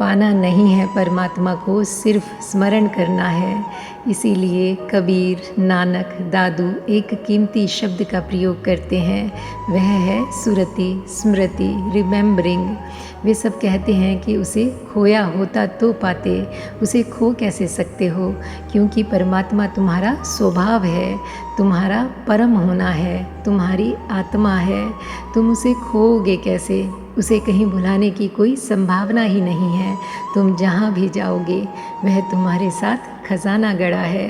पाना नहीं है परमात्मा को, सिर्फ स्मरण करना है। इसीलिए कबीर, नानक, दादू एक कीमती शब्द का प्रयोग करते हैं, वह है सुरति, स्मृति, रिमेम्बरिंग। वे सब कहते हैं कि उसे खोया होता तो पाते, उसे खो कैसे सकते हो, क्योंकि परमात्मा तुम्हारा स्वभाव है, तुम्हारा परम होना है, तुम्हारी आत्मा है। तुम उसे खोओगे कैसे? उसे कहीं भुलाने की कोई संभावना ही नहीं है। तुम जहाँ भी जाओगे वह तुम्हारे साथ खजाना गड़ा है।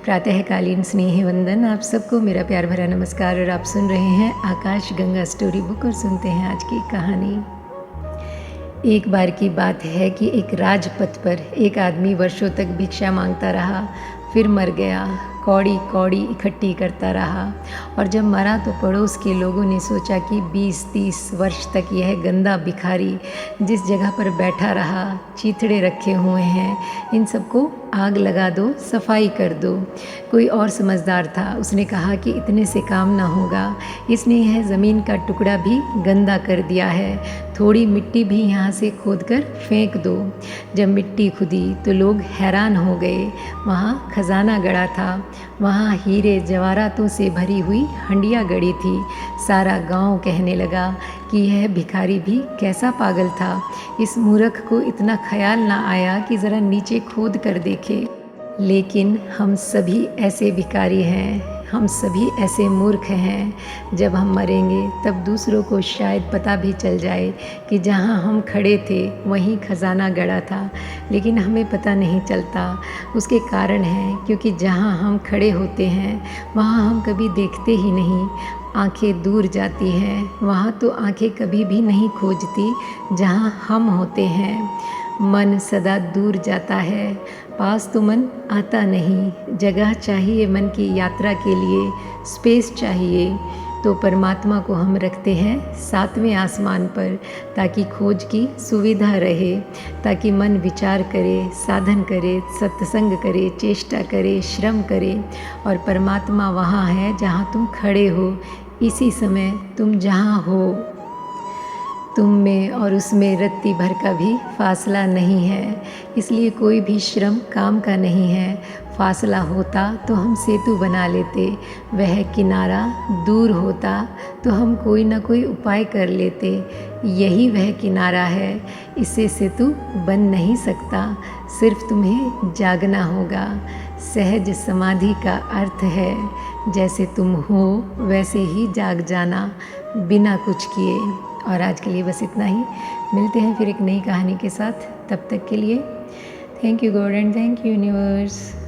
प्रातःकालीन स्नेह वंदन, आप सबको मेरा प्यार भरा नमस्कार। और आप सुन रहे हैं आकाश गंगा स्टोरी बुक और सुनते हैं आज की कहानी। एक बार की बात है कि एक राजपथ पर एक आदमी वर्षों तक भिक्षा मांगता रहा, फिर मर गया। कौड़ी कौड़ी इकट्ठी करता रहा, और जब मरा तो पड़ोस के लोगों ने सोचा कि 20-30 वर्ष तक यह गंदा भिखारी जिस जगह पर बैठा रहा, चीथड़े रखे हुए हैं, इन सबको आग लगा दो, सफाई कर दो। कोई और समझदार था, उसने कहा कि इतने से काम ना होगा, इसने यह ज़मीन का टुकड़ा भी गंदा कर दिया है, थोड़ी मिट्टी भी यहाँ से खोदकर फेंक दो। जब मिट्टी खुदी तो लोग हैरान हो गए। वहाँ खजाना गड़ा था, वहाँ हीरे जवाहरातों से भरी हुई हंडिया गड़ी थी। सारा गांव कहने लगा कि यह भिखारी भी कैसा पागल था, इस मूर्ख को इतना ख्याल ना आया कि ज़रा नीचे खोद कर देखे। लेकिन हम सभी ऐसे भिखारी हैं, हम सभी ऐसे मूर्ख हैं। जब हम मरेंगे तब दूसरों को शायद पता भी चल जाए कि जहाँ हम खड़े थे वहीं खजाना गड़ा था, लेकिन हमें पता नहीं चलता। उसके कारण है क्योंकि जहाँ हम खड़े होते हैं वहाँ हम कभी देखते ही नहीं, आंखें दूर जाती हैं। वहाँ तो आंखें कभी भी नहीं खोजती जहाँ हम होते हैं। मन सदा दूर जाता है, पास तो मन आता नहीं। जगह चाहिए मन की यात्रा के लिए, स्पेस चाहिए। तो परमात्मा को हम रखते हैं 7वें आसमान पर, ताकि खोज की सुविधा रहे, ताकि मन विचार करे, साधन करे, सत्संग करे, चेष्टा करे, श्रम करे। और परमात्मा वहाँ है जहाँ तुम खड़े हो। इसी समय तुम जहाँ हो, तुम में और उसमें रत्ती भर का भी फासला नहीं है। इसलिए कोई भी श्रम काम का नहीं है। फासला होता तो हम सेतु बना लेते, वह किनारा दूर होता तो हम कोई ना कोई उपाय कर लेते। यही वह किनारा है, इससे सेतु बन नहीं सकता, सिर्फ तुम्हें जागना होगा। सहज समाधि का अर्थ है जैसे तुम हो वैसे ही जाग जाना, बिना कुछ किए। और आज के लिए बस इतना ही। मिलते हैं फिर एक नई कहानी के साथ। तब तक के लिए thank you God and thank you universe.